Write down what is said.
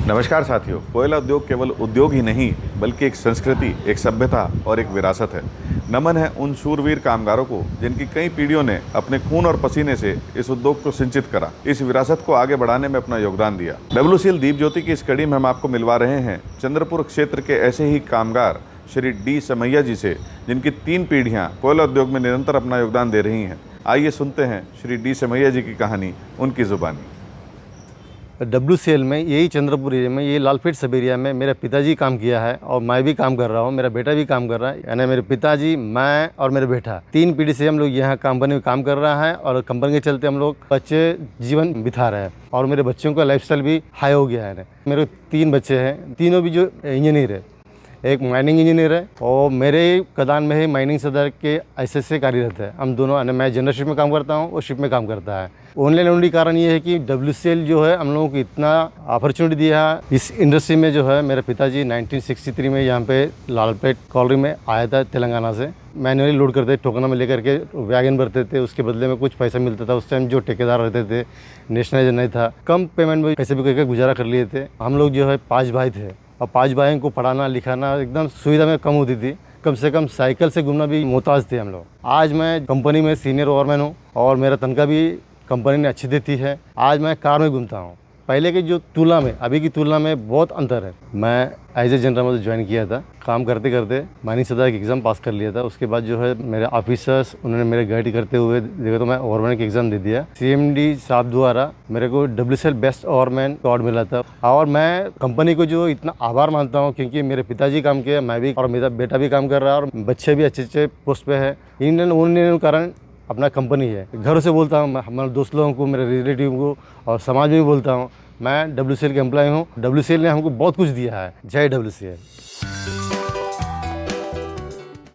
नमस्कार साथियों। कोयला उद्योग केवल उद्योग ही नहीं बल्कि एक संस्कृति, एक सभ्यता और एक विरासत है। नमन है उन शूरवीर कामगारों को जिनकी कई पीढ़ियों ने अपने खून और पसीने से इस उद्योग को सिंचित करा, इस विरासत को आगे बढ़ाने में अपना योगदान दिया। डब्ल्यूसीएल दीप ज्योति की इस कड़ी में हम आपको मिलवा रहे हैं चंद्रपुर क्षेत्र के ऐसे ही कामगार श्री डी समैया जी से, जिनकी 3 पीढ़ियां कोयला उद्योग में निरंतर अपना योगदान दे रही हैं। आइए सुनते हैं श्री डी समैया जी की कहानी उनकी जुबानी। डब्ल्यूसीएल में यही चंद्रपुर एरिया में, ये लालपेट सब एरिया में मेरे पिताजी काम किया है और मैं भी काम कर रहा हूँ, मेरा बेटा भी काम कर रहा है। यानी मेरे पिताजी, मैं और मेरे बेटा 3 पीढ़ी से हम लोग यहाँ कंपनी में काम कर रहा है और कंपनी के चलते हम लोग अच्छे जीवन बिता रहे हैं और मेरे बच्चों का लाइफस्टाइल भी हाई हो गया है। मेरे 3 बच्चे हैं, तीनों भी जो इंजीनियर है, एक माइनिंग इंजीनियर है और मेरे कदान में ही माइनिंग सदर के एसएसए कार्यरत है। हम दोनों, मैं जनरल शिप में काम करता हूँ, वो शिप में काम करता है। ऑनलाइन ओनली कारण ये है कि डब्ल्यूसीएल जो है हम लोगों को इतना अपॉर्चुनिटी दिया है इस इंडस्ट्री में। जो है मेरे पिताजी 1963 में यहाँ पे लालपेट कॉलोनी में आया था तेलंगाना से। मैनुअली लोड करते, टोकना में लेकर के वैगन भरते थे, उसके बदले में कुछ पैसा मिलता था। उस टाइम जो ठेकेदार रहते थे, नेशनलाइज नहीं था, कम पेमेंट में कैसे भी करके गुजारा कर लिए थे। हम लोग जो है 5 भाई थे और 5 भाइयों को पढ़ाना लिखाना एकदम सुविधा में कम होती थी। कम से कम साइकिल से घूमना भी मोहताज थे हम लोग। आज मैं कंपनी में सीनियर ओवरमैन हूँ और मेरा तनख्वाह भी कंपनी ने अच्छी देती है। आज मैं कार में घूमता हूँ। पहले की जो तुलना में, अभी की तुलना में बहुत अंतर है। मैं एज ए जनरल में ज्वाइन किया था, काम करते करते माइनिंग सदर की एग्ज़ाम पास कर लिया था। उसके बाद जो है मेरे ऑफिसर्स, उन्होंने मेरे गाइड करते हुए देखा तो मैं ओवरमैन की एग्ज़ाम दे दिया। सीएमडी साहब द्वारा मेरे को डब्ल्यूसीएल बेस्ट ओवरमैन अवार्ड मिला था और मैं कंपनी को जो इतना आभार मानता हूँ क्योंकि मेरे पिताजी काम किया, मैं भी और मेरा बेटा भी काम कर रहा है और बच्चे भी अच्छे अच्छे पोस्ट पे है। इन कारण अपना कंपनी है। घरों से बोलता हूँ, हमारे दोस्त लोगों को, मेरे रिलेटिव को और समाज में भी बोलता हूँ, मैं डब्ल्यूसीएल के एम्प्लॉय हूँ। डब्ल्यूसीएल ने हमको बहुत कुछ दिया है। जय डब्ल्यूसीएल।